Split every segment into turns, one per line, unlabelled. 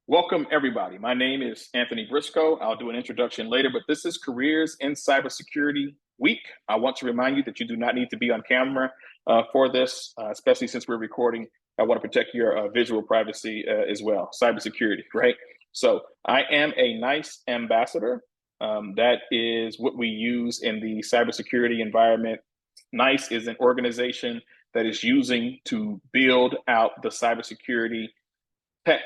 Welcome, everybody. My name is Anthony Briscoe. I'll do an introduction later, but this is Careers in Cybersecurity Week. I want to remind you that you do not need to be on camera for this, especially since we're recording. I want to protect your visual privacy as well, cybersecurity, right? So I am a NICE ambassador. That is what we use in the cybersecurity environment. NICE is an organization that is using to build out the cybersecurity tech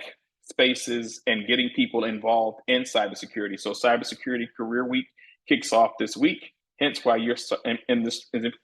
spaces and getting people involved in cybersecurity. So Cybersecurity Career Week kicks off this week, hence why you're in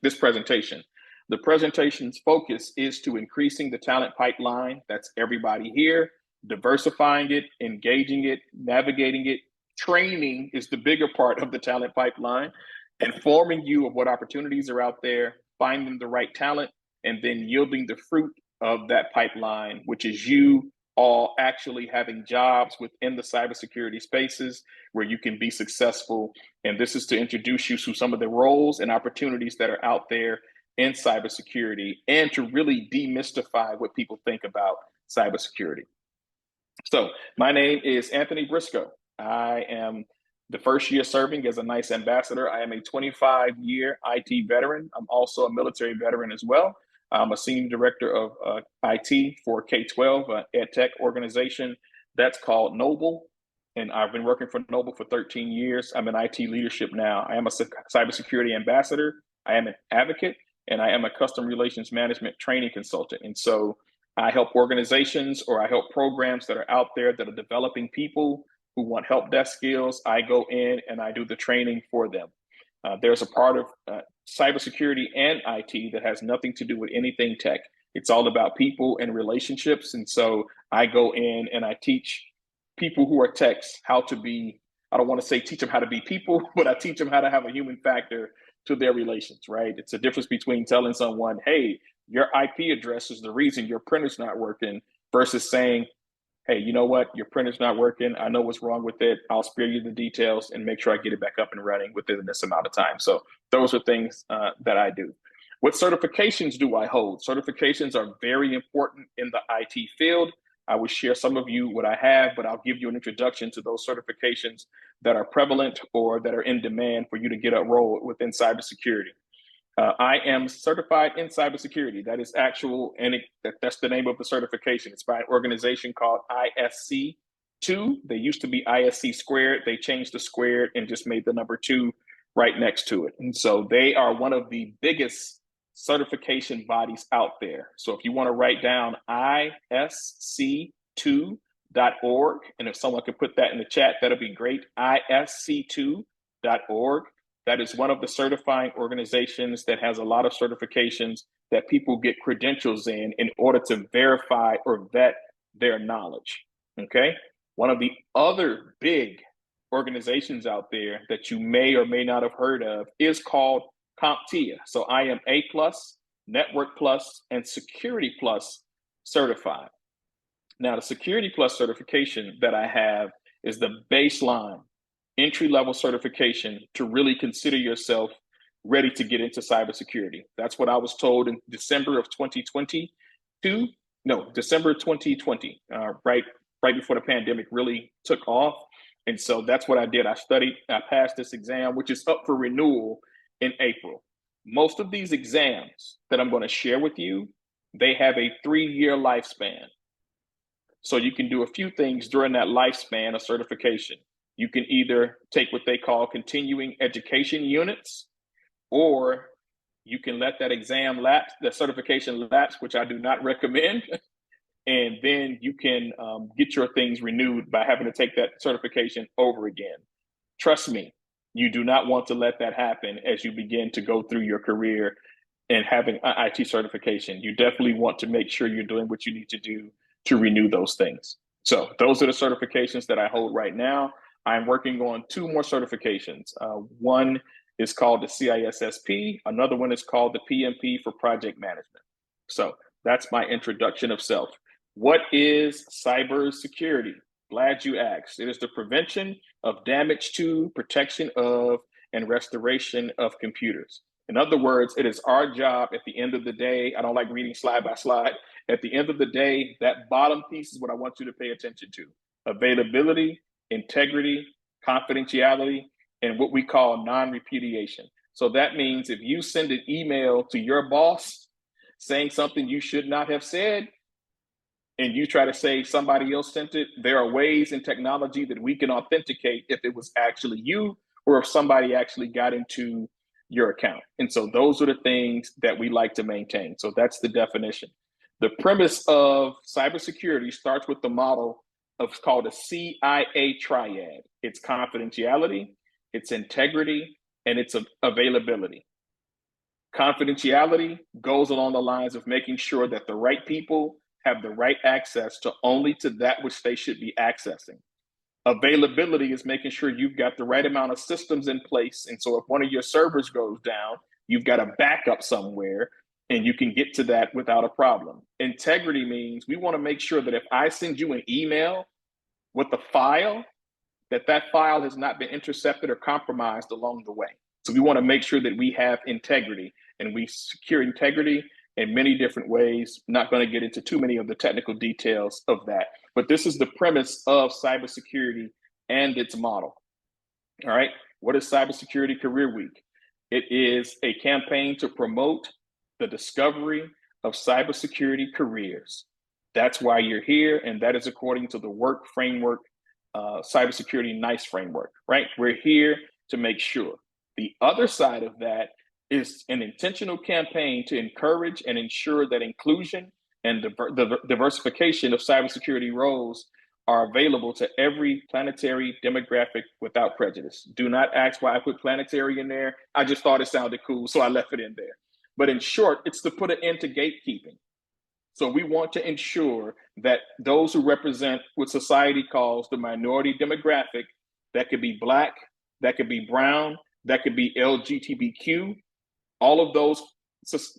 this presentation. The presentation's focus is to increasing the talent pipeline. That's everybody here, diversifying it, engaging it, navigating it. Training is the bigger part of the talent pipeline, informing you of what opportunities are out there, finding the right talent, and then yielding the fruit of that pipeline, which is you all actually having jobs within the cybersecurity spaces where you can be successful. And this is to introduce you to some of the roles and opportunities that are out there in cybersecurity and to really demystify what people think about cybersecurity. So my name is Anthony Briscoe. I am the first year serving as a NICE ambassador. I am a 25-year IT veteran. I'm also a military veteran as well. I'm a senior director of IT for K-12, ed tech organization that's called Noble. And I've been working for Noble for 13 years. I'm in IT leadership now. I am a cybersecurity ambassador. I am an advocate, and I am a custom relations management training consultant. And so I help organizations or I help programs that are out there that are developing people who want help desk skills. I go in and I do the training for them. There's a part of cybersecurity and IT that has nothing to do with anything tech. It's all about people and relationships. And so I go in and I teach people who are techs how to be, I don't want to say teach them how to be people, but I teach them how to have a human factor to their relations, right? It's a difference between telling someone, hey, your IP address is the reason your printer's not working versus saying, hey, you know what? Your printer's not working. I know what's wrong with it. I'll spare you the details and make sure I get it back up and running within this amount of time. So those are things that I do. What certifications do I hold? Certifications are very important in the IT field. I will share some of you what I have, but I'll give you an introduction to those certifications that are prevalent or that are in demand for you to get a role within cybersecurity. I am certified in cybersecurity. That is actual, and that's the name of the certification. It's by an organization called ISC2. They used to be ISC squared. They changed the squared and just made the number 2 right next to it. And so they are one of the biggest certification bodies out there. So if you want to write down ISC2.org, and if someone could put that in the chat, that'll be great. ISC2.org. That is one of the certifying organizations that has a lot of certifications that people get credentials in order to verify or vet their knowledge, okay? One of the other big organizations out there that you may or may not have heard of is called CompTIA. So I am A+, Network Plus, and Security Plus certified. Now, the Security Plus certification that I have is the baseline entry-level certification to really consider yourself ready to get into cybersecurity. That's what I was told in December of 2020, right before the pandemic really took off. And so that's what I did. I studied, I passed this exam, which is up for renewal in April. Most of these exams that I'm going to share with you, they have a 3-year lifespan. So you can do a few things during that lifespan of certification. You can either take what they call continuing education units, or you can let that exam lapse, the certification lapse, which I do not recommend. And then you can get your things renewed by having to take that certification over again. Trust me, you do not want to let that happen as you begin to go through your career and having an IT certification. You definitely want to make sure you're doing what you need to do to renew those things. So those are the certifications that I hold right now. I'm working on 2 more certifications. One is called the CISSP. Another one is called the PMP for project management. So that's my introduction of self. What is cybersecurity? Glad you asked. It is the prevention of damage to, protection of, and restoration of computers. In other words, it is our job at the end of the day. I don't like reading slide by slide. At the end of the day, that bottom piece is what I want you to pay attention to. availability, integrity, confidentiality, and what we call non-repudiation. So that means if you send an email to your boss saying something you should not have said, and you try to say somebody else sent it, there are ways in technology that we can authenticate if it was actually you or if somebody actually got into your account. And so those are the things that we like to maintain. So that's the definition. The premise of cybersecurity starts with the model of called a CIA triad. It's confidentiality, it's integrity, and it's availability. Confidentiality goes along the lines of making sure that the right people have the right access to only to that which they should be accessing. Availability is making sure you've got the right amount of systems in place. And so if one of your servers goes down, you've got a backup somewhere and you can get to that without a problem. Integrity means we want to make sure that if I send you an email with a file, that file has not been intercepted or compromised along the way. So we want to make sure that we have integrity, and we secure integrity in many different ways. Not going to get into too many of the technical details of that, but this is the premise of cybersecurity and its model. All right, what is Cybersecurity Career Week? It is a campaign to promote the discovery of cybersecurity careers. That's why you're here, and that is according to the work framework, cybersecurity NICE framework, right? We're here to make sure. The other side of that is an intentional campaign to encourage and ensure that inclusion and the diversification of cybersecurity roles are available to every planetary demographic without prejudice. Do not ask why I put planetary in there. I just thought it sounded cool, so I left it in there. But in short, it's to put an end to gatekeeping. So we want to ensure that those who represent what society calls the minority demographic, that could be Black, that could be brown, that could be LGBTQ, all of those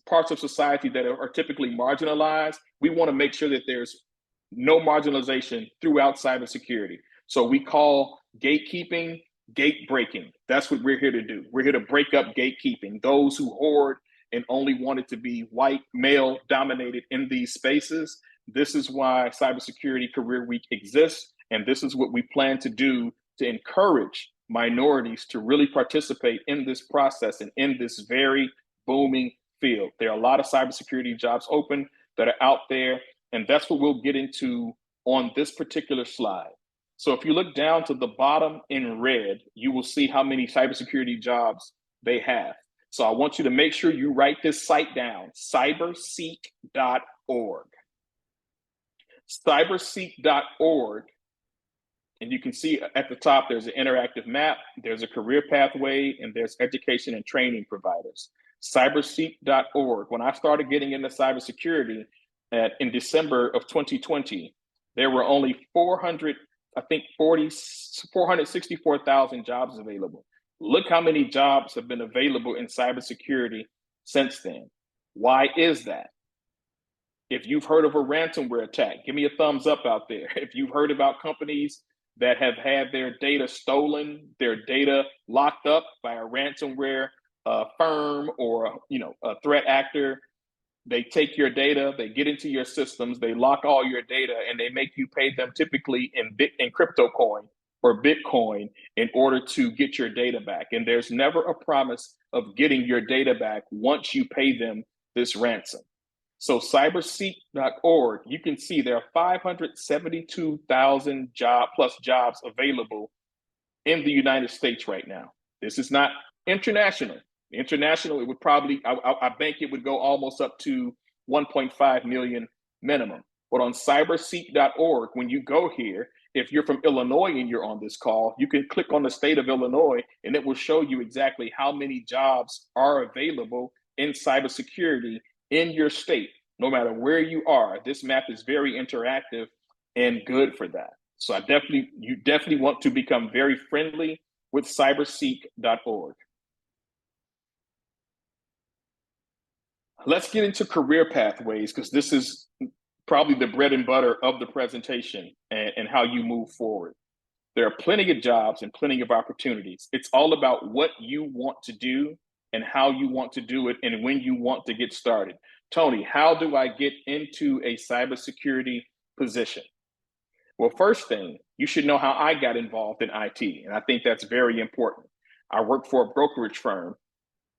parts of society that are typically marginalized, we want to make sure that there's no marginalization throughout cybersecurity. So we call gatekeeping gate breaking. That's what we're here to do. We're here to break up gatekeeping, those who hoard and only want it to be white, male dominated in these spaces. This is why Cybersecurity Career Week exists. And this is what we plan to do to encourage minorities to really participate in this process and in this very booming field. There are a lot of cybersecurity jobs open that are out there, and that's what we'll get into on this particular slide. So if you look down to the bottom in red, you will see how many cybersecurity jobs they have. So I want you to make sure you write this site down, cyberseek.org. Cyberseek.org. And you can see at the top, there's an interactive map, there's a career pathway, and there's education and training providers. Cyberseek.org. When I started getting into cybersecurity in December of 2020, there were only 464,000 jobs available. Look how many jobs have been available in cybersecurity since then. Why is that? If you've heard of a ransomware attack, give me a thumbs up out there. If you've heard about companies that have had their data stolen, their data locked up by a ransomware firm or a threat actor, they take your data, they get into your systems, they lock all your data, and they make you pay them typically in crypto coin or Bitcoin in order to get your data back. And there's never a promise of getting your data back once you pay them this ransom. So cyberseek.org, you can see there are 572,000 plus jobs available in the United States right now. This is not international. International, it would probably, I think it would go almost up to 1.5 million minimum. But on cyberseek.org, when you go here, if you're from Illinois and you're on this call, you can click on the state of Illinois and it will show you exactly how many jobs are available in cybersecurity in your state, no matter where you are. This map is very interactive and good for that. So you definitely want to become very friendly with cyberseek.org. Let's get into career pathways, because this is probably the bread and butter of the presentation and how you move forward. There are plenty of jobs and plenty of opportunities. It's all about what you want to do and how you want to do it and when you want to get started. Tony, how do I get into a cybersecurity position? Well, first thing, you should know how I got involved in IT. And I think that's very important. I work for a brokerage firm.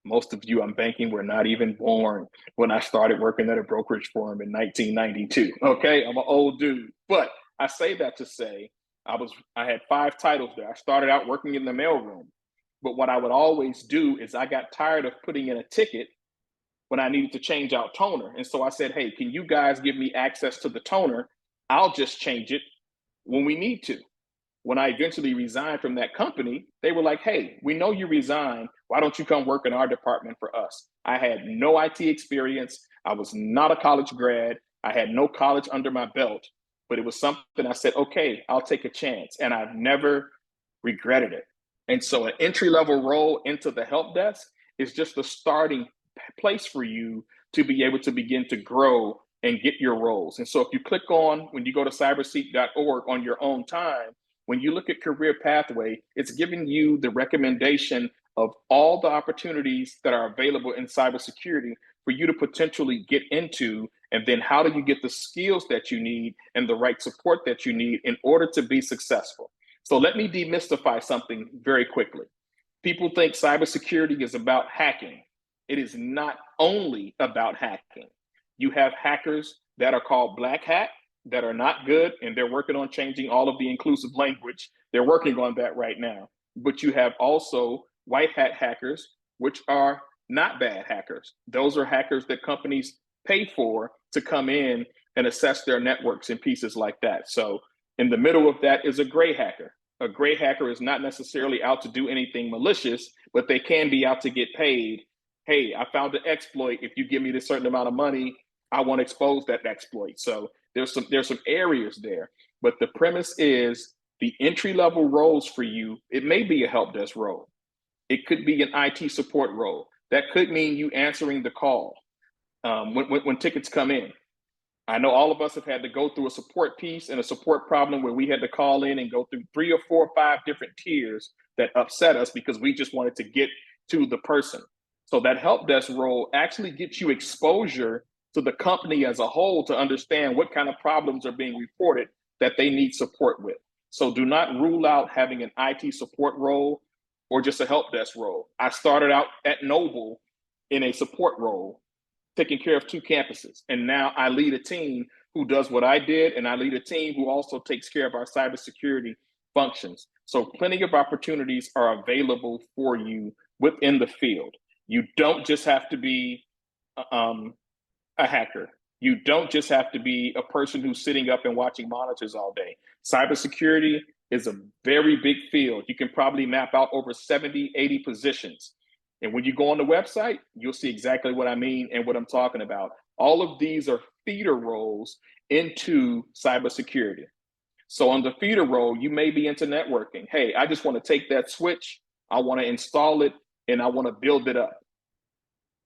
Most of you I'm banking were not even born when I started working at a brokerage firm in 1992. Okay, I'm an old dude. But I say that to say I had 5 titles there. I started out working in the mailroom. But what I would always do is I got tired of putting in a ticket when I needed to change out toner. And so I said, hey, can you guys give me access to the toner? I'll just change it when we need to. When I eventually resigned from that company, they were like, hey, we know you resigned. Why don't you come work in our department for us? I had no IT experience. I was not a college grad. I had no college under my belt, but it was something I said, okay, I'll take a chance. And I've never regretted it. And so an entry-level role into the help desk is just a starting place for you to be able to begin to grow and get your roles. And so if you click on, when you go to cyberseek.org on your own time, when you look at career pathway, it's giving you the recommendation of all the opportunities that are available in cybersecurity for you to potentially get into. And then how do you get the skills that you need and the right support that you need in order to be successful? So let me demystify something very quickly. People think cybersecurity is about hacking. It is not only about hacking. You have hackers that are called black hat that are not good, and they're working on changing all of the inclusive language. They're working on that right now. But you have also white hat hackers, which are not bad hackers. Those are hackers that companies pay for to come in and assess their networks and pieces like that. So in the middle of that is a gray hacker. A gray hacker is not necessarily out to do anything malicious, but they can be out to get paid. Hey, I found an exploit. If you give me this certain amount of money, I want to expose that exploit. So there's some areas there. But the premise is the entry-level roles for you, it may be a help desk role. It could be an IT support role. That could mean you answering the call when tickets come in. I know all of us have had to go through a support piece and a support problem where we had to call in and go through 3 or 4 or 5 different tiers that upset us because we just wanted to get to the person. So that help desk role actually gets you exposure to the company as a whole to understand what kind of problems are being reported that they need support with. So do not rule out having an IT support role or just a help desk role. I started out at Noble in a support role, taking care of 2 campuses. And now I lead a team who does what I did, and I lead a team who also takes care of our cybersecurity functions. So plenty of opportunities are available for you within the field. You don't just have to be a hacker. You don't just have to be a person who's sitting up and watching monitors all day. Cybersecurity is a very big field. You can probably map out over 70, 80 positions. And when you go on the website, you'll see exactly what I mean and what I'm talking about. All of these are feeder roles into cybersecurity. So on the feeder role, you may be into networking. Hey, I just want to take that switch, I want to install it, and I want to build it up.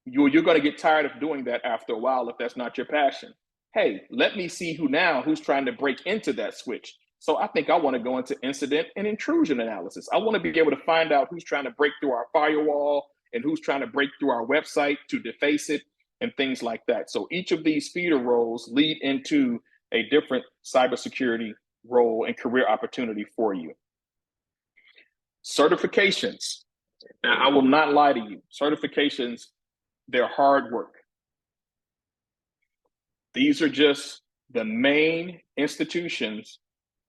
You're going to get tired of doing that after a while if that's not your passion. Hey, let me see who's trying to break into that switch. So I think I want to go into incident and intrusion analysis. I want to be able to find out who's trying to break through our firewall and who's trying to break through our website to deface it and things like that. So each of these feeder roles lead into a different cybersecurity role and career opportunity for you. Certifications. Now, I will not lie to you. Certifications, they're hard work. These are just the main institutions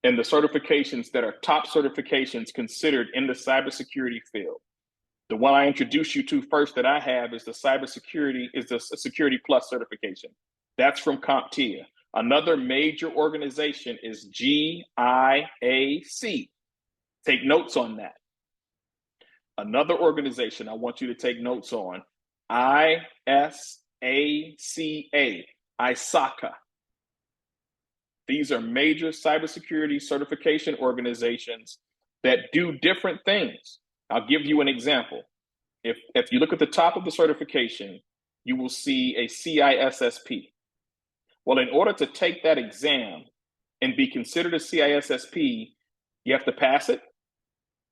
and the certifications that are top certifications considered in the cybersecurity field. The one I introduced you to first that I have is the securityplus certification. That's from CompTIA. Another major organization is GIAC. Take notes on that. Another organization I want you to take notes on, ISACA, ISACA. These are major cybersecurity certification organizations that do different things. I'll give you an example. If you look at the top of the certification, you will see a CISSP. Well, in order to take that exam and be considered a CISSP, you have to pass it,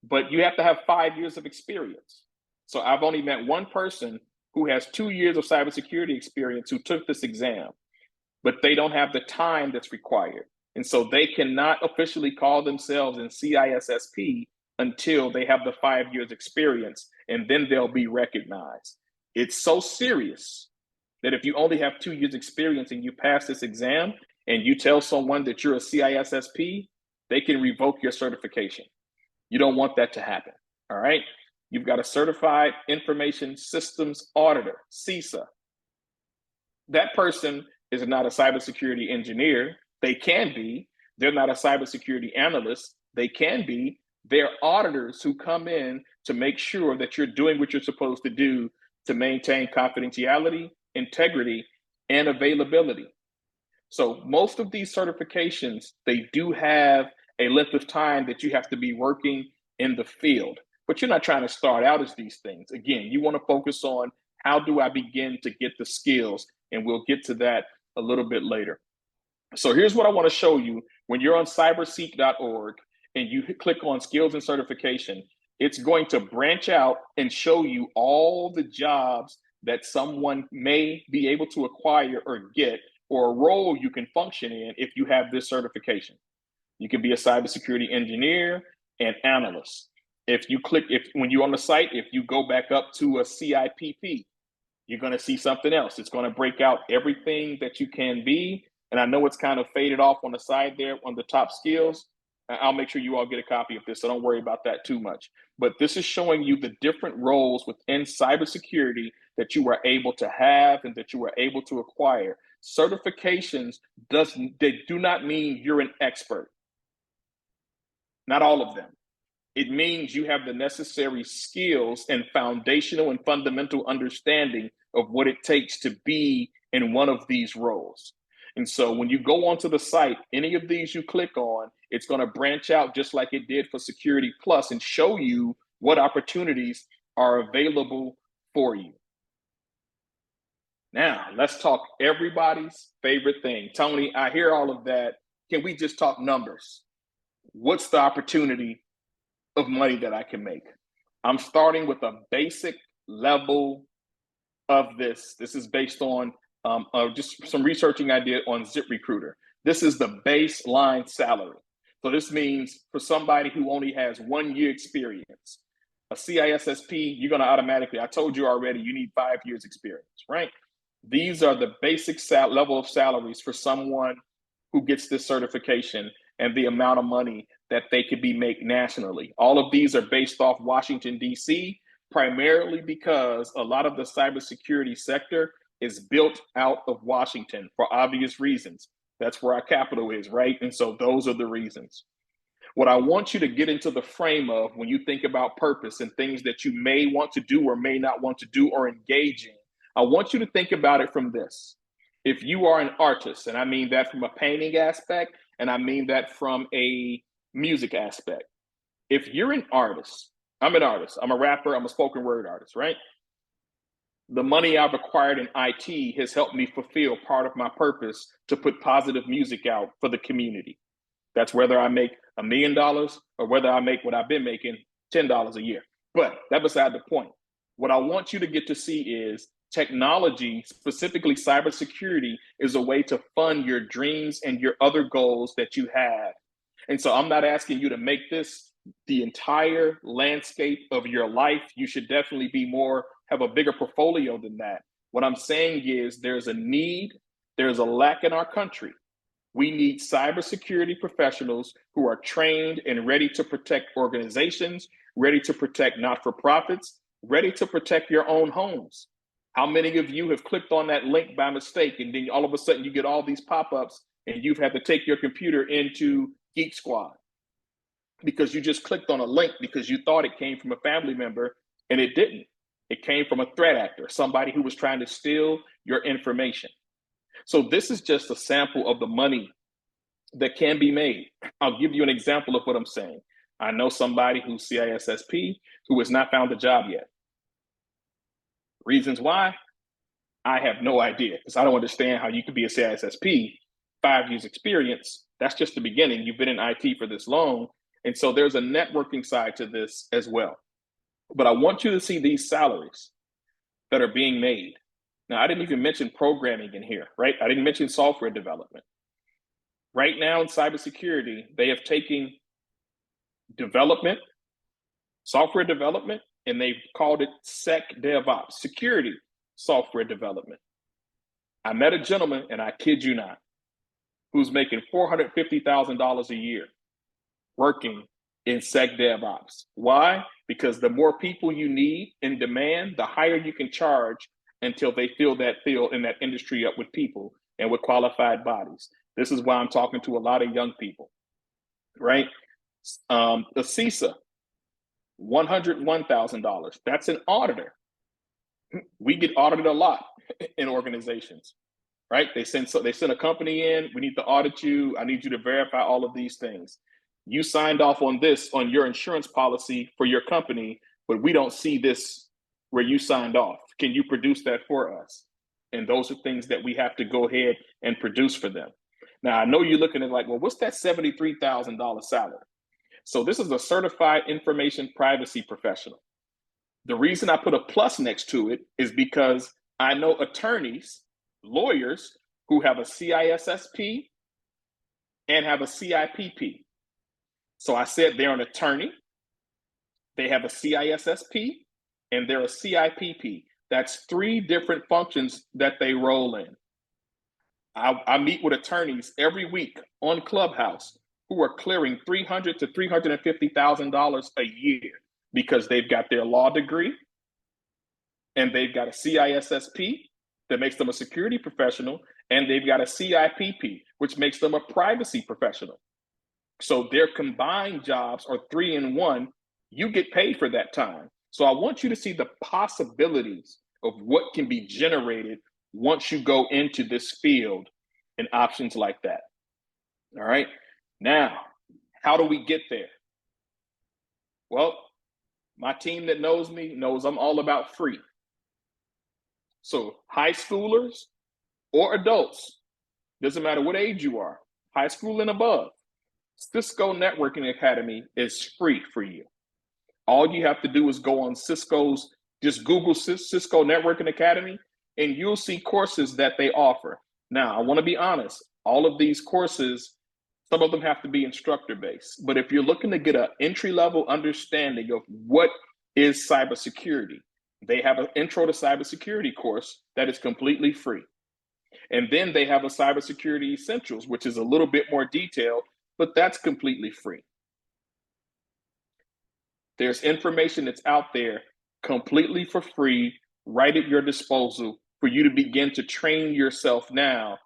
but you have to have 5 years of experience. So I've only met one person who has 2 years of cybersecurity experience who took this exam, but they don't have the time that's required. And so they cannot officially call themselves in CISSP until they have the 5 years experience, and then they'll be recognized. It's so serious that if you only have 2 years experience and you pass this exam and you tell someone that you're a CISSP, they can revoke your certification. You don't want that to happen, all right? You've got a certified information systems auditor, CISA. That person is not a cybersecurity engineer. They can be. They're not a cybersecurity analyst. They can be. They're auditors who come in to make sure that you're doing what you're supposed to do to maintain confidentiality, integrity, and availability. So most of these certifications, they do have a length of time that you have to be working in the field, but you're not trying to start out as these things. Again, you want to focus on how do I begin to get the skills, and we'll get to that a little bit later. So here's what I want to show you. When you're on cyberseek.org and you click on skills and certification, it's going to branch out and show you all the jobs that someone may be able to acquire or get, or a role you can function in if you have this certification. You can be a cybersecurity engineer and analyst. When you're on the site, if you go back up to a CIPP, you're going to see something else. It's going to break out everything that you can be. And I know it's kind of faded off on the side there on the top skills. I'll make sure you all get a copy of this, so don't worry about that too much. But this is showing you the different roles within cybersecurity that you are able to have and that you are able to acquire. Certifications they do not mean you're an expert. Not all of them. It means you have the necessary skills and foundational and fundamental understanding of what it takes to be in one of these roles. And so when you go onto the site, any of these you click on, it's going to branch out just like it did for Security Plus and show you what opportunities are available for you. Now, let's talk everybody's favorite thing. Tony, I hear all of that. Can we just talk numbers? What's the opportunity of money that I can make? I'm starting with a basic level of this. This is based on just some researching I did on ZipRecruiter. This is the baseline salary. So this means for somebody who only has 1 year experience, a CISSP, you're going to automatically, I told you already, you need 5 years experience, right? These are the basic level of salaries for someone who gets this certification and the amount of money that they could be made nationally. All of these are based off Washington, D.C., primarily because a lot of the cybersecurity sector is built out of Washington for obvious reasons. That's where our capital is, right? And so those are the reasons. What I want you to get into the frame of when you think about purpose and things that you may want to do or may not want to do or engage in, I want you to think about it from this. If you are an artist, and I mean that from a painting aspect, and I mean that from a music aspect. If you're an artist, I'm an artist, I'm a rapper, I'm a spoken word artist, right? The money I've acquired in IT has helped me fulfill part of my purpose to put positive music out for the community. That's whether I make $1 million or whether I make what I've been making, $10 a year. But that's beside the point. What I want you to get to see is technology, specifically cybersecurity, is a way to fund your dreams and your other goals that you have. And so I'm not asking you to make this the entire landscape of your life. You should definitely have a bigger portfolio than that. What I'm saying is there's a need, there's a lack in our country. We need cybersecurity professionals who are trained and ready to protect organizations, ready to protect not-for-profits, ready to protect your own homes. How many of you have clicked on that link by mistake and then all of a sudden you get all these pop-ups and you've had to take your computer into Geek Squad because you just clicked on a link because you thought it came from a family member and it didn't. It came from a threat actor, somebody who was trying to steal your information. So this is just a sample of the money that can be made. I'll give you an example of what I'm saying. I know somebody who's CISSP who has not found a job yet. Reasons why? I have no idea, because I don't understand how you could be a CISSP, 5 years experience. That's just the beginning. You've been in IT for this long. And so there's a networking side to this as well. But I want you to see these salaries that are being made. Now, I didn't even mention programming in here, right? I didn't mention software development. Right now in cybersecurity, they have taken development, software development, and they've called it SecDevOps, security software development. I met a gentleman, and I kid you not, who's making $450,000 a year working in SecDevOps. Why? Because the more people you need in demand, the higher you can charge until they fill that field in that industry up with people and with qualified bodies. This is why I'm talking to a lot of young people, right? The ISSA, $101,000. That's an auditor. We get audited a lot in organizations, right? They send a company in. We need to audit you. I need you to verify all of these things. You signed off on this on your insurance policy for your company, but we don't see this where you signed off. Can you produce that for us? And those are things that we have to go ahead and produce for them. Now, I know you're looking at like, well, what's that $73,000 salary? So this is a certified information privacy professional. The reason I put a plus next to it is because I know attorneys, lawyers who have a CISSP and have a CIPP. So I said they're an attorney, they have a CISSP, and they're a CIPP. That's 3 different functions that they roll in. I meet with attorneys every week on Clubhouse who are clearing $300,000 to $350,000 a year because they've got their law degree and they've got a CISSP that makes them a security professional, and they've got a CIPP, which makes them a privacy professional. So their combined jobs are 3 in 1. You get paid for that time. So I want you to see the possibilities of what can be generated once you go into this field and options like that. All right. Now, how do we get there? Well, my team that knows me knows I'm all about free. So high schoolers or adults, doesn't matter what age you are, high school and above, Cisco Networking Academy is free for you. All you have to do is go on Cisco's, just Google Cisco Networking Academy, and you'll see courses that they offer. Now, I want to be honest, all of these courses, some of them have to be instructor-based. But if you're looking to get an entry-level understanding of what is cybersecurity, they have an Intro to Cybersecurity course that is completely free. And then they have a Cybersecurity Essentials, which is a little bit more detailed, but that's completely free. There's information that's out there completely for free, right at your disposal for you to begin to train yourself now,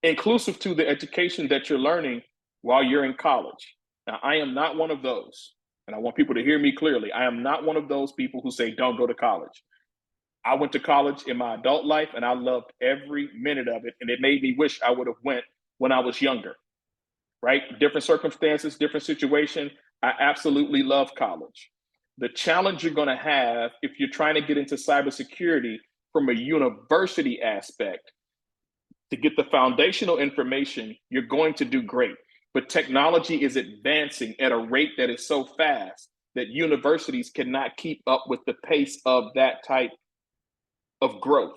inclusive to the education that you're learning while you're in college. Now, I am not one of those, and I want people to hear me clearly. I am not one of those people who say, don't go to college. I went to college in my adult life, and I loved every minute of it, and it made me wish I would have went when I was younger, right? Different circumstances, different situation. I absolutely love college. The challenge you're going to have if you're trying to get into cybersecurity from a university aspect, to get the foundational information, you're going to do great. But technology is advancing at a rate that is so fast that universities cannot keep up with the pace of that type of growth,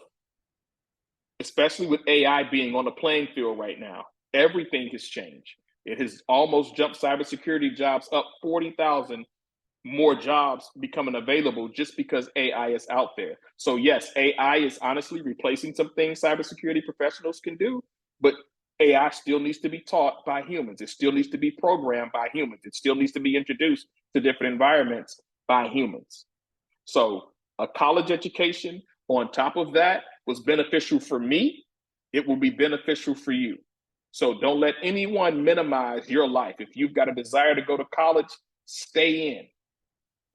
especially with AI being on the playing field right now. Everything has changed. It has almost jumped cybersecurity jobs up 40,000 more jobs becoming available just because AI is out there. So yes, AI is honestly replacing some things cybersecurity professionals can do, but AI still needs to be taught by humans. It still needs to be programmed by humans. It still needs to be introduced to different environments by humans. So a college education on top of that was beneficial for me. It will be beneficial for you. So don't let anyone minimize your life. If you've got a desire to go to college, stay in.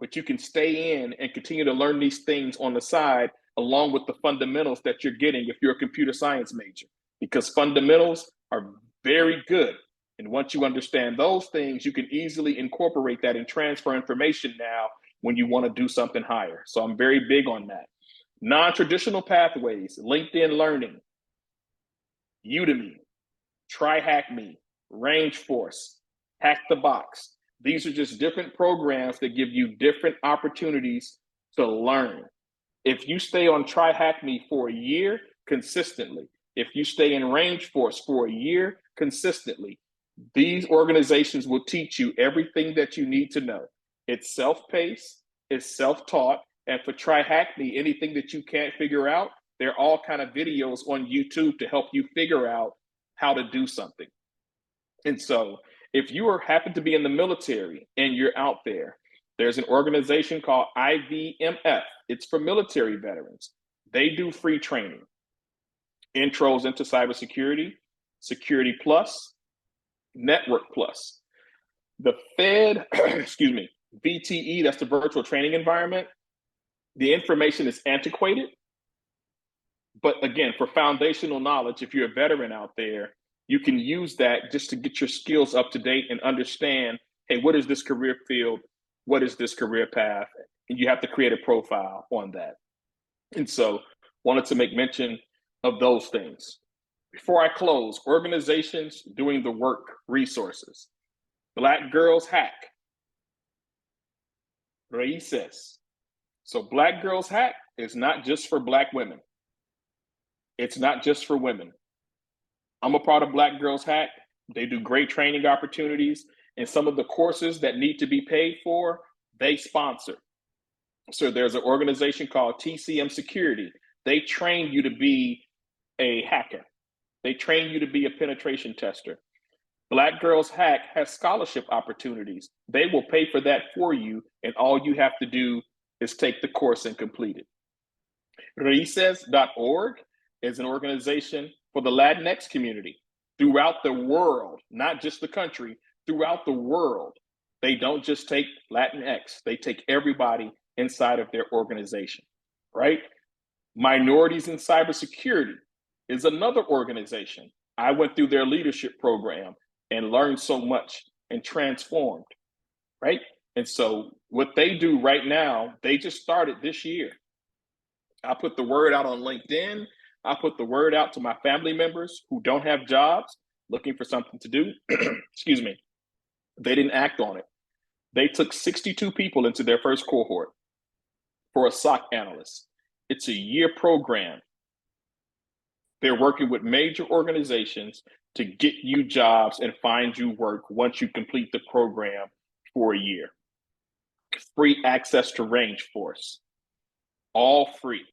But you can stay in and continue to learn these things on the side along with the fundamentals that you're getting if you're a computer science major, because fundamentals are very good. And once you understand those things, you can easily incorporate that and transfer information now when you want to do something higher. So I'm very big on that. Non-traditional pathways, LinkedIn Learning, Udemy, TryHackMe, Rangeforce, Hack the Box. These are just different programs that give you different opportunities to learn. If you stay on TryHackMe for a year consistently, If you stay in range force for a year consistently, these organizations will teach you everything that you need to know. It's self-paced, it's self-taught, and for TriHackney, anything that you can't figure out, there are all kind of videos on YouTube to help you figure out how to do something. And so if you happen to be in the military and you're out there, there's an organization called IVMF. It's for military veterans. They do free training, intros into cybersecurity, security plus, network plus. The Fed, excuse me, VTE, that's the virtual training environment. The information is antiquated. But again, for foundational knowledge, if you're a veteran out there, you can use that just to get your skills up to date and understand, hey, what is this career field? What is this career path? And you have to create a profile on that. And so wanted to make mention of those things. Before I close, organizations doing the work resources. Black Girls Hack. Raíces. So Black Girls Hack is not just for Black women. It's not just for women. I'm a part of Black Girls Hack. They do great training opportunities, and some of the courses that need to be paid for, they sponsor. So there's an organization called TCM Security. They train you to be a hacker. They train you to be a penetration tester. Black Girls Hack has scholarship opportunities. They will pay for that for you, and all you have to do is take the course and complete it. Raíces.org is an organization for the Latinx community throughout the world, not just the country, throughout the world. They don't just take Latinx, they take everybody inside of their organization, right? Minorities in Cybersecurity is another organization. I went through their leadership program and learned so much and transformed, right? And so what they do right now, they just started this year. I put the word out on LinkedIn. I put the word out to my family members who don't have jobs, looking for something to do. Excuse me. They didn't act on it. They took 62 people into their first cohort for a SOC analyst. It's a year program. They're working with major organizations to get you jobs and find you work once you complete the program for a year. Free access to range force, all free.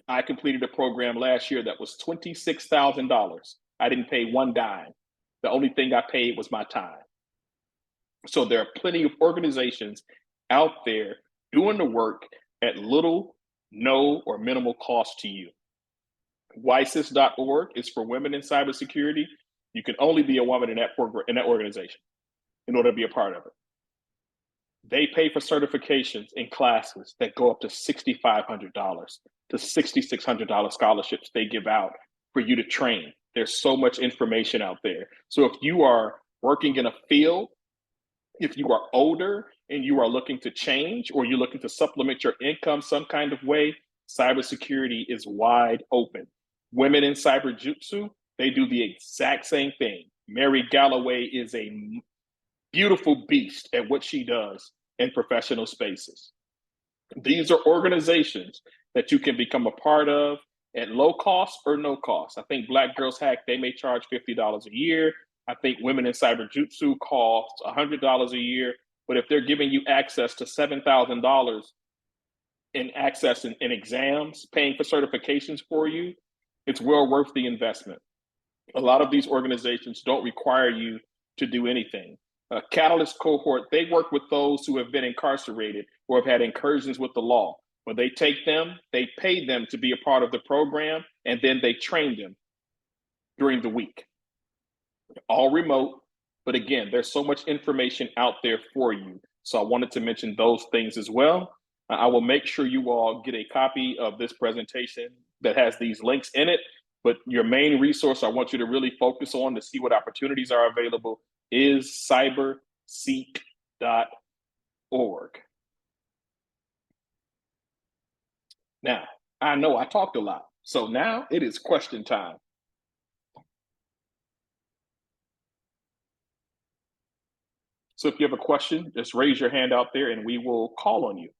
I completed a program last year that was $26,000. I didn't pay one dime. The only thing I paid was my time. So there are plenty of organizations out there doing the work at little, no, or minimal cost to you. ISSA.org is for women in cybersecurity. You can only be a woman in that organization in order to be a part of it. They pay for certifications in classes that go up to $6,500 to $6,600 scholarships they give out for you to train. There's so much information out there. So if you are working in a field, if you are older and you are looking to change or you're looking to supplement your income some kind of way, cybersecurity is wide open. Women in cyberjutsu, they do the exact same thing. Mary Galloway is a beautiful beast at what she does in professional spaces. These are organizations that you can become a part of at low cost or no cost. I think Black Girls Hack, they may charge $50 a year. I think Women in Cyberjutsu costs $100 a year. But if they're giving you access to $7,000 in access in exams, paying for certifications for you, it's well worth the investment. A lot of these organizations don't require you to do anything. Catalyst cohort, they work with those who have been incarcerated or have had incursions with the law. When they take them, they pay them to be a part of the program, and then they train them during the week. All remote, but again, there's so much information out there for you. So I wanted to mention those things as well. I will make sure you all get a copy of this presentation that has these links in it, but your main resource I want you to really focus on to see what opportunities are available is cyberseek.org. Now, I know I talked a lot, so now it is question time. So if you have a question, just raise your hand out there and we will call on you.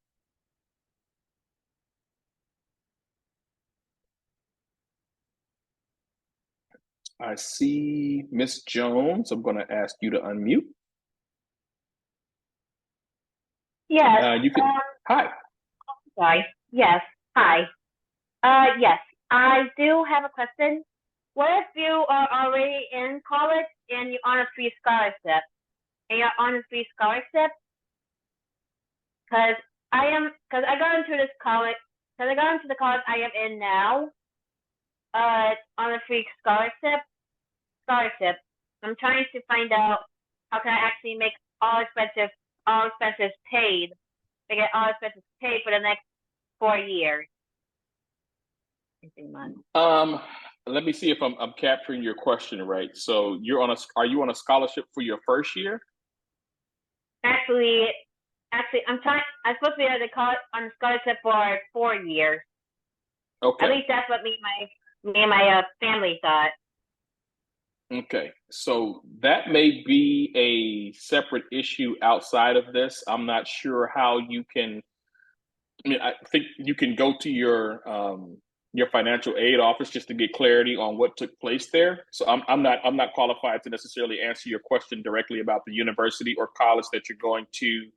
I see Miss Jones. I'm going to ask you to unmute.
Yes.
You can. Hi.
Sorry. Yes. Hi. Yes. I do have a question. What if you are already in college and you're on a free scholarship? Because because I got into the college I am in now, on a free scholarship. I'm trying to find out how can I actually make all expenses paid, to get all expenses paid for the next 4 years.
Let me see if I'm capturing your question right. So are you on a scholarship for your first year?
Actually, I'm supposed to be on scholarship for 4 years.
Okay.
At least that's what me and my family thought.
Okay, so that may be a separate issue outside of this. I'm not sure how you can. I mean, I think you can go to your financial aid office just to get clarity on what took place there. So I'm not qualified to necessarily answer your question directly about the university or college that you're going to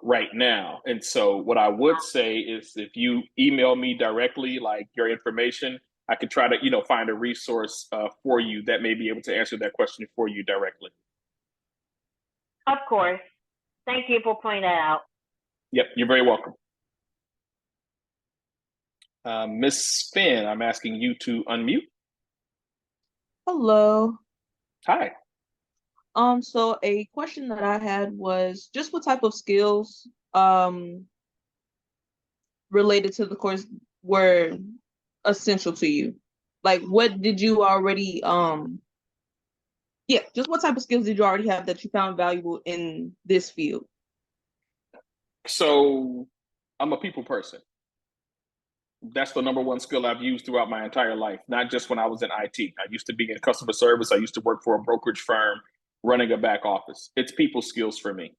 right now. And so what I would say is if you email me directly, like your information, I could try to, find a resource for you that may be able to answer that question for you directly.
Of course. Thank you for pointing that out.
Yep, you're very welcome. Miss Finn, I'm asking you to unmute.
Hello.
Hi.
So a question that I had was just what type of skills related to the course were essential to you? Like what did you already just what type of skills did you already have that you found valuable in this field?
So I'm a people person. That's the number one skill I've used throughout my entire life, not just when I was in IT. I used to be in customer service. I used to work for a brokerage firm running a back office. It's people skills for me.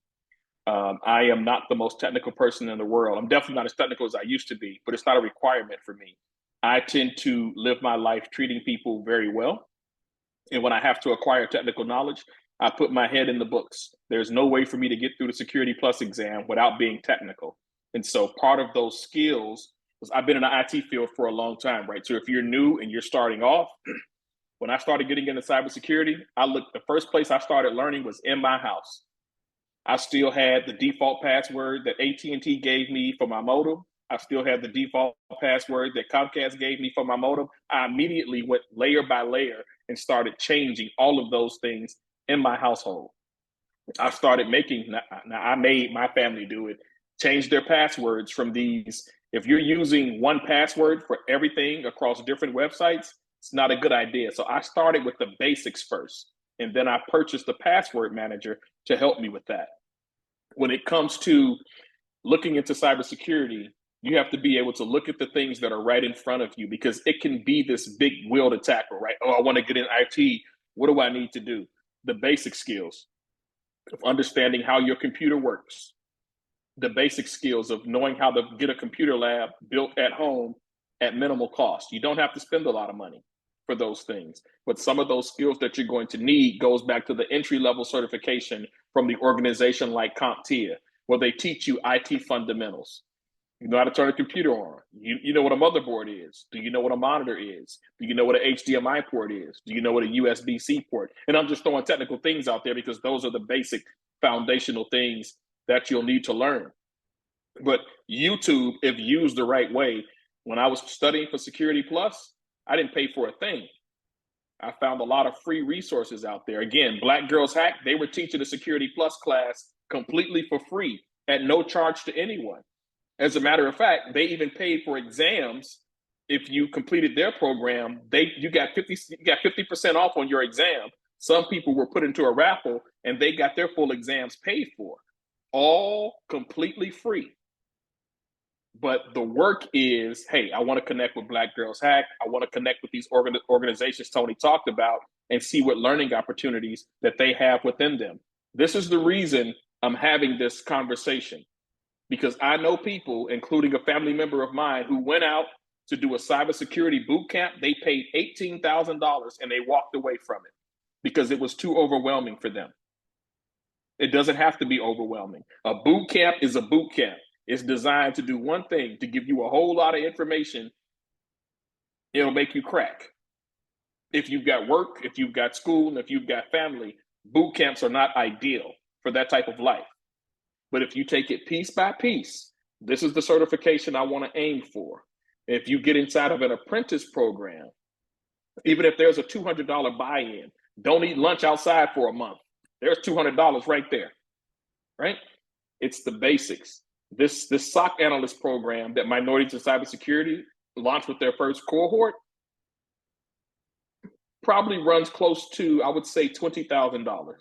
I am not the most technical person in the world. I'm definitely not as technical as I used to be, but it's not a requirement for me. I tend to live my life treating people very well. And when I have to acquire technical knowledge, I put my head in the books. There's no way for me to get through the Security Plus exam without being technical. And so part of those skills was I've been in the IT field for a long time, right? So if you're new and you're starting off, when I started getting into cybersecurity, the first place I started learning was in my house. I still had the default password that AT&T gave me for my modem. I still had the default password that Comcast gave me for my modem. I immediately went layer by layer and started changing all of those things in my household. I started I made my family do it, change their passwords from these. If you're using one password for everything across different websites, it's not a good idea. So I started with the basics first, and then I purchased the password manager to help me with that. When it comes to looking into cybersecurity, you have to be able to look at the things that are right in front of you because it can be this big wheel to tackle, right? Oh, I want to get in IT. What do I need to do? The basic skills of understanding how your computer works, the basic skills of knowing how to get a computer lab built at home at minimal cost. You don't have to spend a lot of money for those things. But some of those skills that you're going to need goes back to the entry-level certification from the organization like CompTIA, where they teach you IT fundamentals. You know how to turn a computer on. You know what a motherboard is. Do you know what a monitor is? Do you know what an HDMI port is? Do you know what a USB-C port? And I'm just throwing technical things out there because those are the basic foundational things that you'll need to learn. But YouTube, if used the right way, when I was studying for Security Plus, I didn't pay for a thing. I found a lot of free resources out there. Again, Black Girls Hack, they were teaching the Security Plus class completely for free at no charge to anyone. As a matter of fact, they even paid for exams. If you completed their program, you got 50% off on your exam. Some people were put into a raffle and they got their full exams paid for, all completely free. But the work is, hey, I want to connect with Black Girls Hack. I want to connect with these organizations Tony talked about and see what learning opportunities that they have within them. This is the reason I'm having this conversation, because I know people, including a family member of mine, who went out, to do a cybersecurity boot camp. They paid $18,000 and they walked away from it because it was too overwhelming for them. It doesn't have to be overwhelming. A boot camp is a boot camp. It's designed to do one thing, to give you a whole lot of information. It'll make you crack. If you've got work, if you've got school, and if you've got family, boot camps are not ideal for that type of life. But if you take it piece by piece, this is the certification I want to aim for. If you get inside of an apprentice program, even if there's a $200 buy-in, don't eat lunch outside for a month. There's $200 right there, right? It's the basics. This SOC analyst program that Minorities in Cybersecurity launched with their first cohort probably runs close to, I would say, $20,000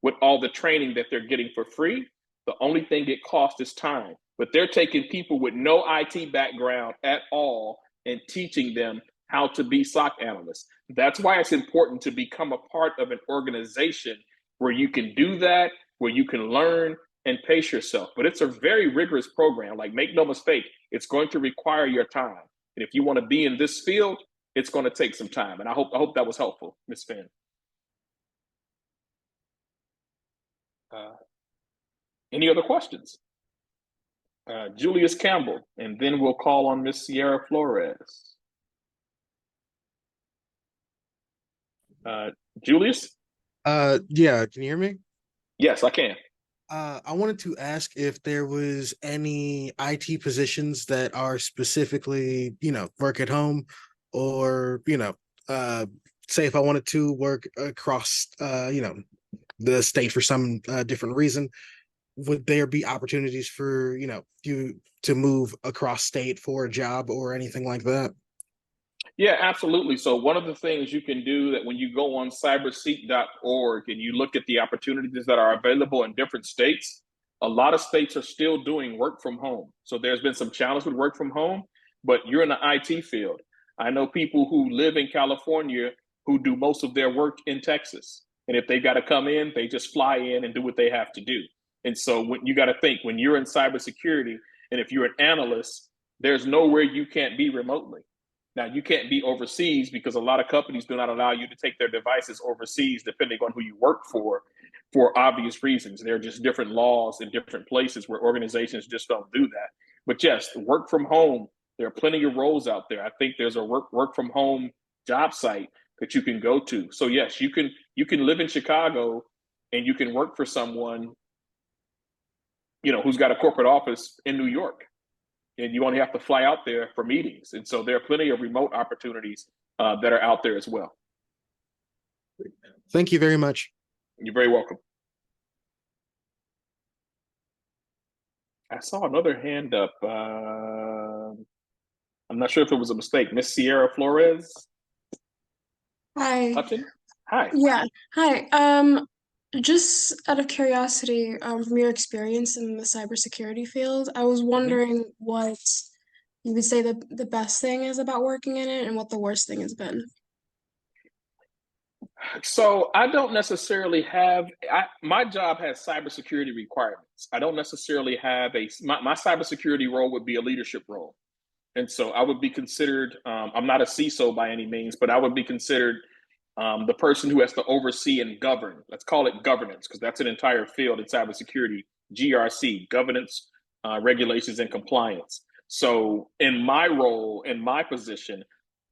with all the training that they're getting for free. The only thing it costs is time. But they're taking people with no IT background at all and teaching them how to be SOC analysts. That's why it's important to become a part of an organization where you can do that, where you can learn and pace yourself. But it's a very rigorous program. Like, make no mistake, it's going to require your time. And if you want to be in this field, it's going to take some time. And I hope that was helpful, Ms. Finn. Any other questions? Julius Campbell, and then we'll call on Miss Sierra Flores. Julius?
Yeah, can you hear me?
Yes, I can.
I wanted to ask if there was any IT positions that are specifically, work at home, or, say if I wanted to work across, the state for some different reason, would there be opportunities for, you to move across state for a job or anything like that?
Yeah, absolutely. So one of the things you can do, that when you go on cyberseek.org and you look at the opportunities that are available in different states, a lot of states are still doing work from home. So there's been some challenge with work from home, but you're in the IT field. I know people who live in California who do most of their work in Texas. And if they got to come in, they just fly in and do what they have to do. And so when you got to think, when you're in cybersecurity, and if you're an analyst, there's nowhere you can't be remotely. Now, you can't be overseas because a lot of companies do not allow you to take their devices overseas, depending on who you work for obvious reasons. There are just different laws in different places where organizations just don't do that. But yes, work from home, there are plenty of roles out there. I think there's a work from home job site that you can go to. So yes, you can live in Chicago and you can work for someone, who's got a corporate office in New York. And you only have to fly out there for meetings. And so there are plenty of remote opportunities that are out there as well.
Thank you very much.
You're very welcome. I saw another hand up. I'm not sure if it was a mistake. Miss Sierra Flores?
Hi.
Hutton? Hi.
Yeah. Hi. Just out of curiosity, from your experience in the cybersecurity field, I was wondering what you would say the best thing is about working in it and what the worst thing has been.
So I don't necessarily have, my job has cybersecurity requirements. I don't necessarily have my cybersecurity role would be a leadership role. And so I would be considered, I'm not a CISO by any means, but I would be considered the person who has to oversee and govern. Let's call it governance, because that's an entire field in cybersecurity, GRC, governance, regulations, and compliance. So in my role, in my position,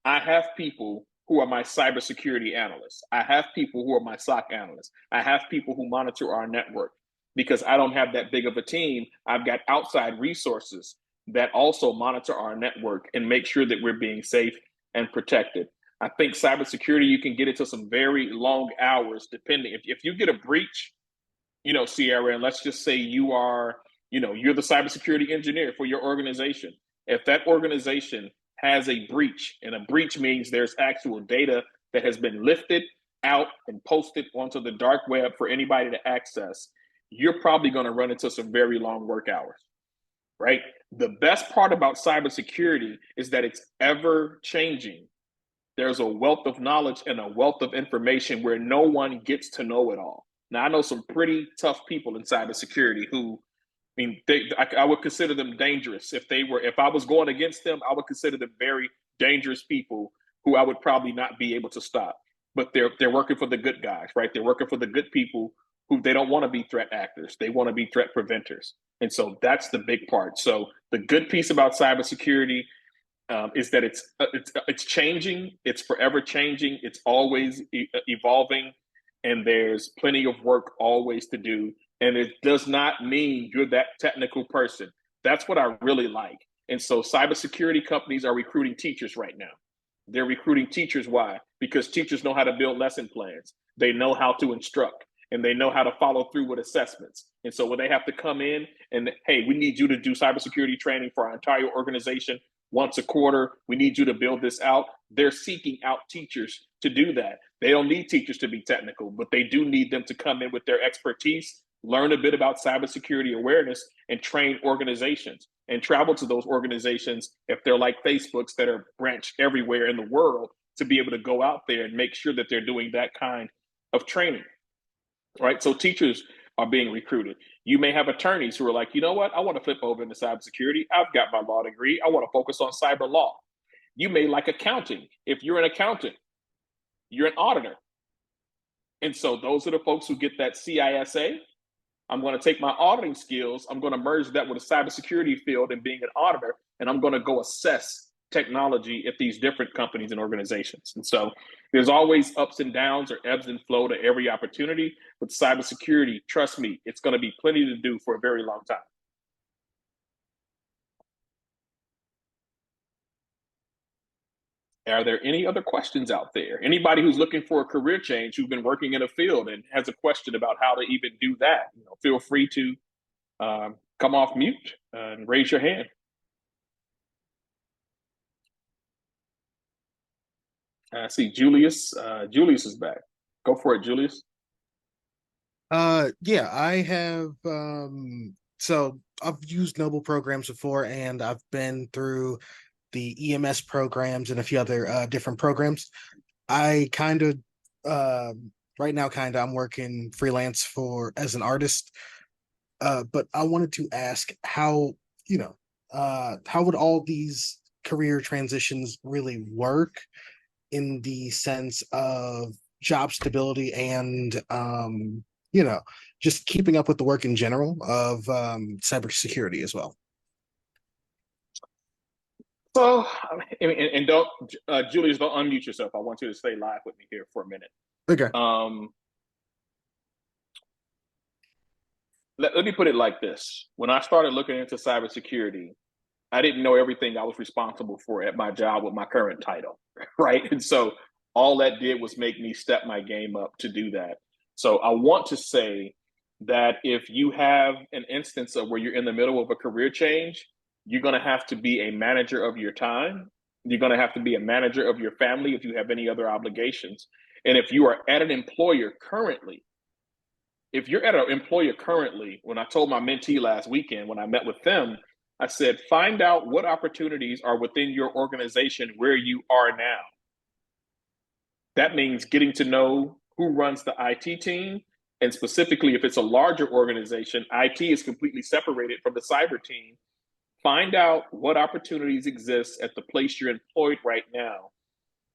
I have people who are my cybersecurity analysts. I have people who are my SOC analysts. I have people who monitor our network. Because I don't have that big of a team, I've got outside resources that also monitor our network and make sure that we're being safe and protected. I think cybersecurity, you can get into some very long hours, depending. If you get a breach, Sierra, and let's just say you are, you're the cybersecurity engineer for your organization. If that organization has a breach, and a breach means there's actual data that has been lifted out and posted onto the dark web for anybody to access, you're probably going to run into some very long work hours, right? The best part about cybersecurity is that it's ever changing. There's a wealth of knowledge and a wealth of information where no one gets to know it all. Now, I know some pretty tough people in cybersecurity who, mean, I would consider them dangerous. If I was going against them, I would consider them very dangerous people who I would probably not be able to stop. But they're working for the good guys, right? They're working for the good people who they don't want to be threat actors. They want to be threat preventers. And so that's the big part. So the good piece about cybersecurity is that it's changing. It's forever changing. It's always evolving, and there's plenty of work always to do. And it does not mean you're that technical person. That's what I really like. And so cybersecurity companies are recruiting teachers right now. They're recruiting teachers. Why? Because teachers know how to build lesson plans. They know how to instruct, and they know how to follow through with assessments. And so when they have to come in and, hey, we need you to do cybersecurity training for our entire organization once a quarter, we need you to build this out. They're seeking out teachers to do that. They don't need teachers to be technical, but they do need them to come in with their expertise, learn a bit about cybersecurity awareness, and train organizations and travel to those organizations if they're like Facebook's that are branched everywhere in the world, to be able to go out there and make sure that they're doing that kind of training, right? So teachers are being recruited. You may have attorneys who are like, you know what, I want to flip over into cybersecurity. I've got my law degree. I want to focus on cyber law. You may like accounting. If you're an accountant, you're an auditor. And so those are the folks who get that CISA. I'm going to take my auditing skills, I'm going to merge that with a cybersecurity field and being an auditor, and I'm going to go assess technology at these different companies and organizations. And so there's always ups and downs or ebbs and flow to every opportunity. With cybersecurity, trust me, it's going to be plenty to do for a very long time. Are there any other questions out there? Anybody who's looking for a career change, who's been working in a field and has a question about how to even do that, feel free to come off mute and raise your hand. I see Julius. Julius is back. Go for it, Julius.
Yeah, I have so I've used Noble programs before, and I've been through the EMS programs and a few other different programs. I kind of right now I'm working freelance as an artist. But I wanted to ask how would all these career transitions really work in the sense of job stability and just keeping up with the work in general of cybersecurity as well.
So, and don't, Julius, don't unmute yourself. I want you to stay live with me here for a minute.
Okay.
Let me put it like this. When I started looking into cybersecurity, I didn't know everything I was responsible for at my job with my current title, right? And so all that did was make me step my game up to do that. So I want to say that if you have an instance of where you're in the middle of a career change, you're going to have to be a manager of your time. You're going to have to be a manager of your family if you have any other obligations. And if you are at an employer currently, when I told my mentee last weekend, when I met with them, I said, find out what opportunities are within your organization where you are now. That means getting to know who runs the IT team. And specifically, if it's a larger organization, IT is completely separated from the cyber team. Find out what opportunities exist at the place you're employed right now,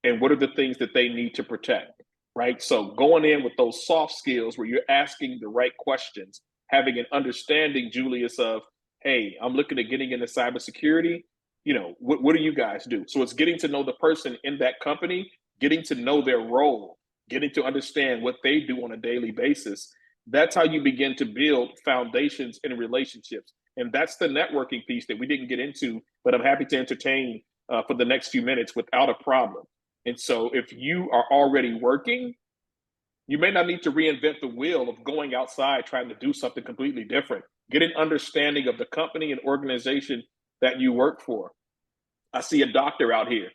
and what are the things that they need to protect, right? So going in with those soft skills where you're asking the right questions, having an understanding, Julius, of, hey, I'm looking at getting into cybersecurity, what do you guys do? So it's getting to know the person in that company, getting to know their role, getting to understand what they do on a daily basis. That's how you begin to build foundations in relationships. And that's the networking piece that we didn't get into, but I'm happy to entertain for the next few minutes without a problem. And so if you are already working, you may not need to reinvent the wheel of going outside trying to do something completely different. Get an understanding of the company and organization that you work for. I see a doctor out here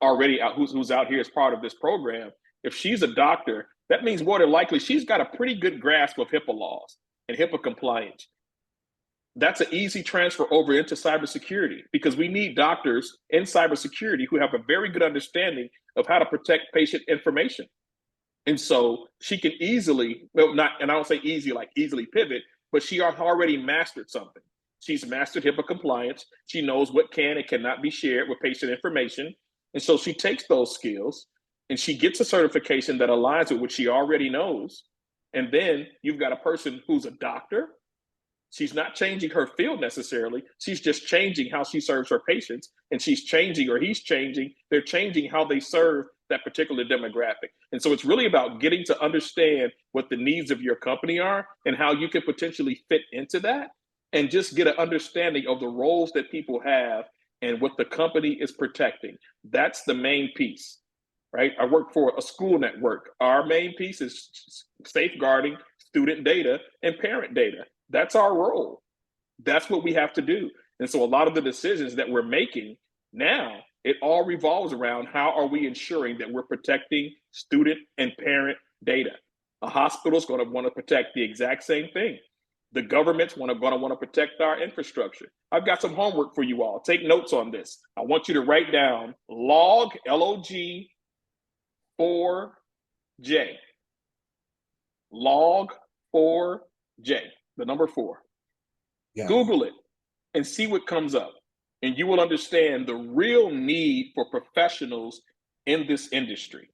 already who's out here as part of this program. If she's a doctor, that means more than likely she's got a pretty good grasp of HIPAA laws and HIPAA compliance. That's an easy transfer over into cybersecurity, because we need doctors in cybersecurity who have a very good understanding of how to protect patient information. And so she can easily, and I don't say easy like easily pivot, but she has already mastered something. She's mastered HIPAA compliance. She knows what can and cannot be shared with patient information. And so she takes those skills and she gets a certification that aligns with what she already knows. And then you've got a person who's a doctor. She's not changing her field necessarily. She's just changing how she serves her patients. And she's changing, or he's changing, they're changing how they serve that particular demographic. And so it's really about getting to understand what the needs of your company are and how you can potentially fit into that, and just get an understanding of the roles that people have and what the company is protecting. That's the main piece, right? I work for a school network. Our main piece is safeguarding student data and parent data. That's our role. That's what we have to do. And so a lot of the decisions that we're making now, it all revolves around how are we ensuring that we're protecting student and parent data. A hospital is going to want to protect the exact same thing. The government's going to want to protect our infrastructure. I've got some homework for you all. Take notes on this. I want you to write down log, L-O-G, 4J. Log 4J, the number 4. Yeah. Google it and see what comes up. And you will understand the real need for professionals in this industry.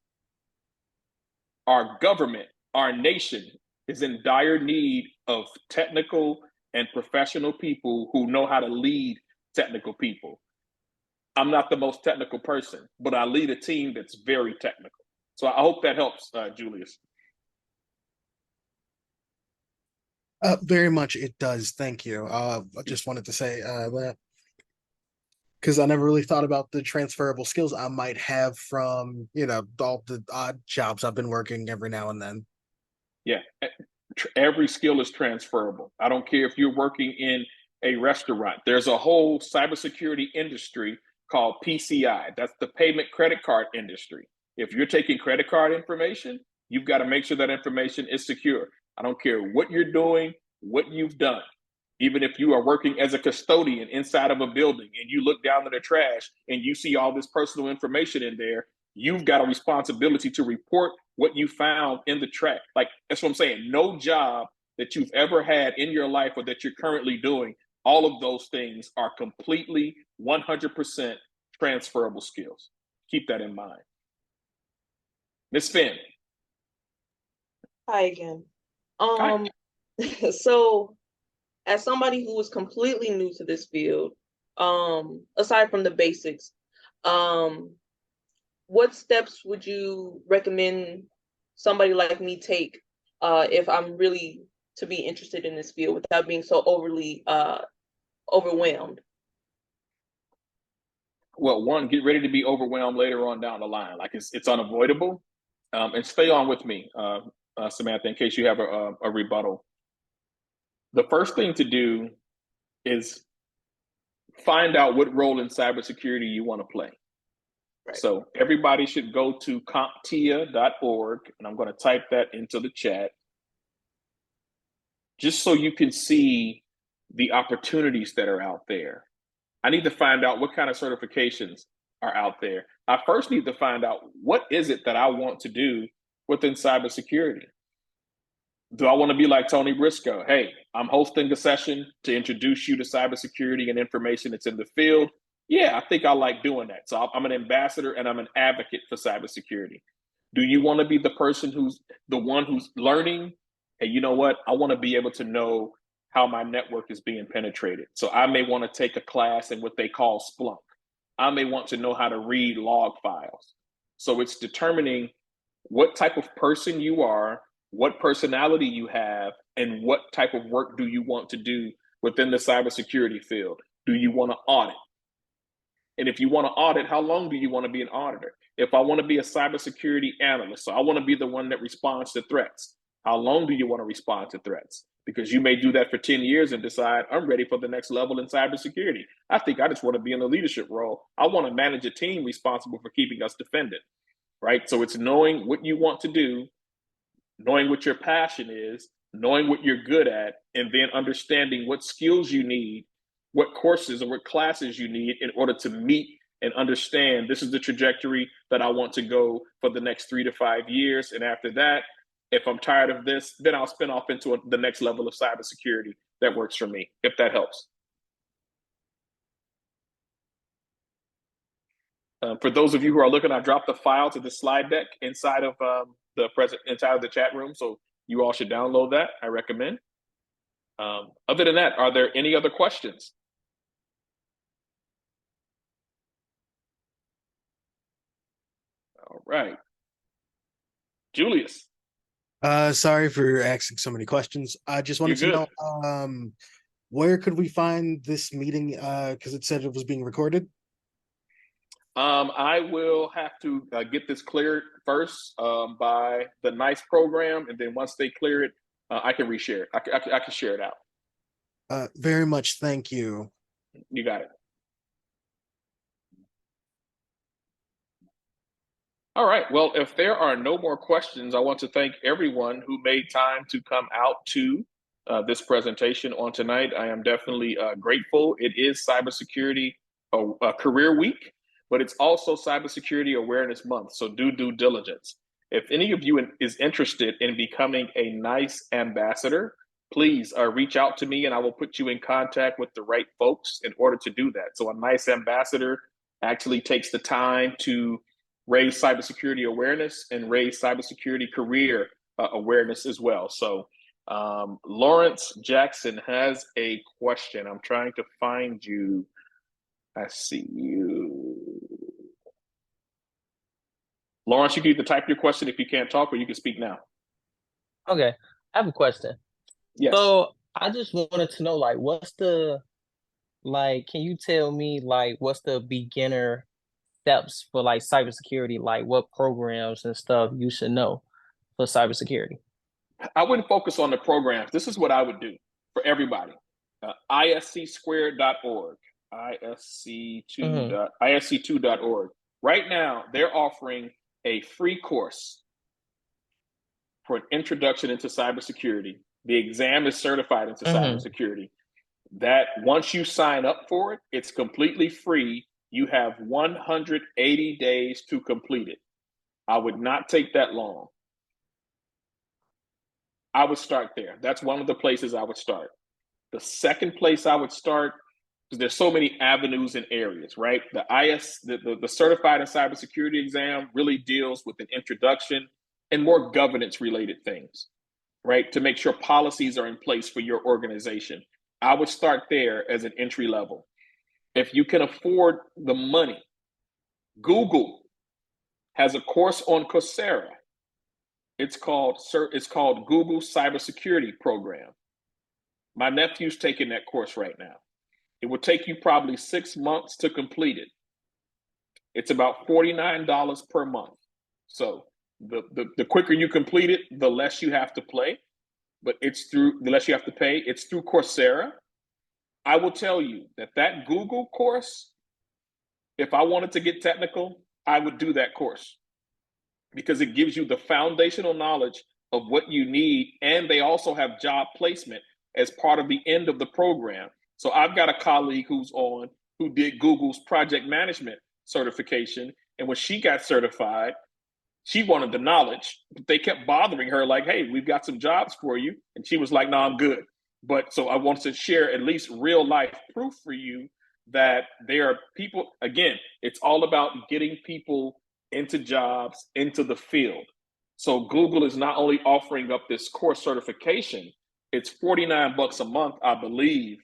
Our government, our nation is in dire need of technical and professional people who know how to lead technical people. I'm not the most technical person, but I lead a team that's very technical. So I hope that helps, Julius.
Very much it does. Thank you. I just wanted to say that because I never really thought about the transferable skills I might have from, all the odd jobs I've been working every now and then.
Yeah, every skill is transferable. I don't care if you're working in a restaurant. There's a whole cybersecurity industry called PCI. That's the payment credit card industry. If you're taking credit card information, you've got to make sure that information is secure. I don't care what you're doing, what you've done. Even if you are working as a custodian inside of a building and you look down in the trash and you see all this personal information in there, you've got a responsibility to report what you found in the trash. Like, that's what I'm saying. No job that you've ever had in your life or that you're currently doing, all of those things are completely 100% transferable skills. Keep that in mind. Ms. Finn.
Hi again.
Hi.
So as somebody who is completely new to this field, aside from the basics, what steps would you recommend somebody like me take if I'm really to be interested in this field without being so overly overwhelmed?
Well, one, get ready to be overwhelmed later on down the line. Like it's unavoidable. And stay on with me, Samantha, in case you have a rebuttal. The first thing to do is find out what role in cybersecurity you want to play. Right. So everybody should go to comptia.org, and I'm going to type that into the chat, just so you can see the opportunities that are out there. I need to find out what kind of certifications are out there. I first need to find out what is it that I want to do within cybersecurity. Do I want to be like Tony Briscoe? Hey, I'm hosting a session to introduce you to cybersecurity and information that's in the field. Yeah, I think I like doing that. So I'm an ambassador and I'm an advocate for cybersecurity. Do you want to be the person who's the one who's learning? Hey, you know what? I want to be able to know how my network is being penetrated. So I may want to take a class in what they call Splunk. I may want to know how to read log files. So it's determining what type of person you are, what personality you have, and what type of work do you want to do within the cybersecurity field. Do you want to audit? And if you want to audit, how long do you want to be an auditor? If I want to be a cybersecurity analyst, so I want to be the one that responds to threats, how long do you want to respond to threats? Because you may do that for 10 years and decide, I'm ready for the next level in cybersecurity. I think I just want to be in a leadership role. I want to manage a team responsible for keeping us defended, right? So it's knowing what you want to do, knowing what your passion is, knowing what you're good at, and then understanding what skills you need, what courses or what classes you need in order to meet and understand this is the trajectory that I want to go for the next 3 to 5 years. And after that, If I'm tired of this, then I'll spin off into the next level of cybersecurity that works for me, if that helps. For those of you who are looking, I dropped the file to the slide deck inside of inside of the chat room, so you all should download that. I recommend. Other than that, are there any other questions? All right, Julius.
Sorry for asking so many questions. I just wanted to
You're
know, where could we find this meeting? Because it said it was being recorded.
I will have to get this cleared first by the NICE program, and then once they clear it, I can reshare it. I can share it out.
Very much, thank you.
You got it. All right. Well, if there are no more questions, I want to thank everyone who made time to come out to this presentation on tonight. I am definitely grateful. It is Cybersecurity Career Week, but it's also Cybersecurity Awareness Month. So do due diligence. If any of you is interested in becoming a NICE ambassador, please reach out to me and I will put you in contact with the right folks in order to do that. So a NICE ambassador actually takes the time to raise cybersecurity awareness and raise cybersecurity career awareness as well. So Lawrence Jackson has a question. I'm trying to find you. I see you. Lawrence, you can either type your question if you can't talk, or you can speak now.
Okay, I have a question.
Yes.
So I just wanted to know, like, can you tell me, like, what's the beginner steps for like cybersecurity, like what programs and stuff you should know for cybersecurity?
I wouldn't focus on the programs. This is what I would do for everybody. ISC2.org, ISC2.org. Right now, they're offering a free course for an introduction into cybersecurity. The exam is certified into cybersecurity. That once you sign up for it, it's completely free. You have 180 days to complete it. I would not take that long. I would start there. That's one of the places I would start. The second place I would start, because there's so many avenues and areas, right? The Certified in Cybersecurity exam really deals with an introduction and more governance related things, right? To make sure policies are in place for your organization. I would start there as an entry level. If you can afford the money, Google has a course on Coursera. It's called Google Cybersecurity Program. My nephew's taking that course right now. It will take you probably 6 months to complete it. It's about $49 per month. So the quicker you complete it, the less you have to pay. It's through Coursera. I will tell you that Google course, if I wanted to get technical, I would do that course because it gives you the foundational knowledge of what you need. And they also have job placement as part of the end of the program. So I've got a colleague who did Google's project management certification. And when she got certified, she wanted the knowledge, but they kept bothering her like, hey, we've got some jobs for you. And she was like, no, I'm good. But so I wanted to share at least real life proof for you that there are people, again, it's all about getting people into jobs, into the field. So Google is not only offering up this course certification, it's $49 a month, I believe.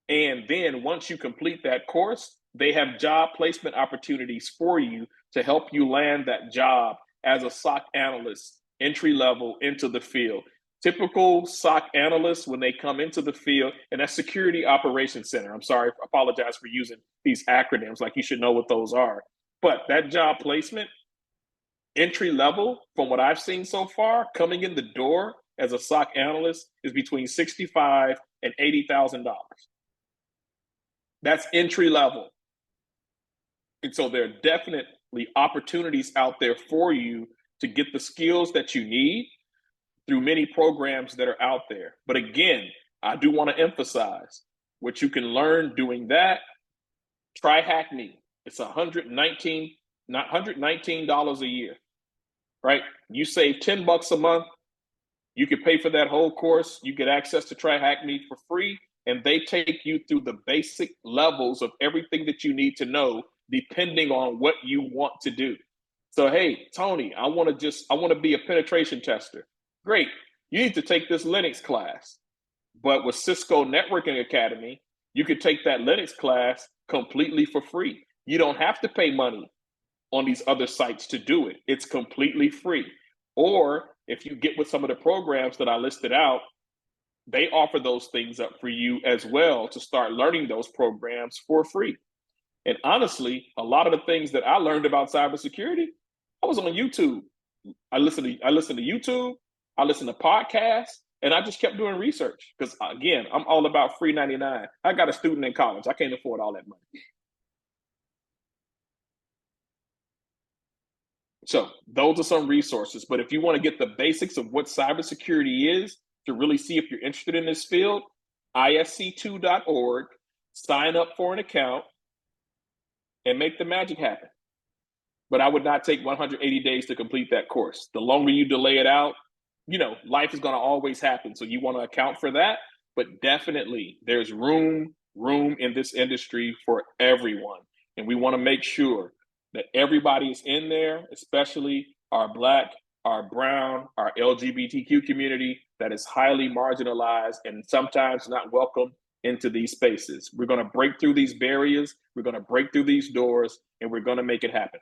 And then once you complete that course, they have job placement opportunities for you to help you land that job as a SOC analyst, entry level into the field. Typical SOC analysts, when they come into the field, and that's Security Operations Center. I'm sorry, I apologize for using these acronyms, like you should know what those are. But that job placement, entry level, from what I've seen so far, coming in the door as a SOC analyst is between $65,000 and $80,000. That's entry level. And so there are definitely opportunities out there for you to get the skills that you need through many programs that are out there. But again, I do want to emphasize what you can learn doing that. Try Hack Me. It's $119 a year, right? You save $10 a month. You can pay for that whole course. You get access to Try Hack Me for free, and they take you through the basic levels of everything that you need to know, depending on what you want to do. So, hey, Tony, I want to be a penetration tester. Great. You need to take this Linux class. But with Cisco Networking Academy, you could take that Linux class completely for free. You don't have to pay money on these other sites to do it. It's completely free. Or if you get with some of the programs that I listed out, they offer those things up for you as well to start learning those programs for free. And honestly, a lot of the things that I learned about cybersecurity, I was on YouTube. I listened to YouTube, I listened to podcasts, and I just kept doing research because, again, I'm all about free 99. I got a student in college. I can't afford all that money. So those are some resources. But if you want to get the basics of what cybersecurity is to really see if you're interested in this field, ISC2.org, sign up for an account, and make the magic happen. But I would not take 180 days to complete that course. The longer you delay it out, life is going to always happen. So you want to account for that. But definitely there's room in this industry for everyone. And we want to make sure that everybody is in there, especially our Black, our brown, our LGBTQ community that is highly marginalized and sometimes not welcome into these spaces. We're going to break through these barriers. We're going to break through these doors, and we're going to make it happen.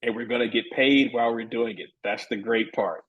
And we're going to get paid while we're doing it. That's the great part.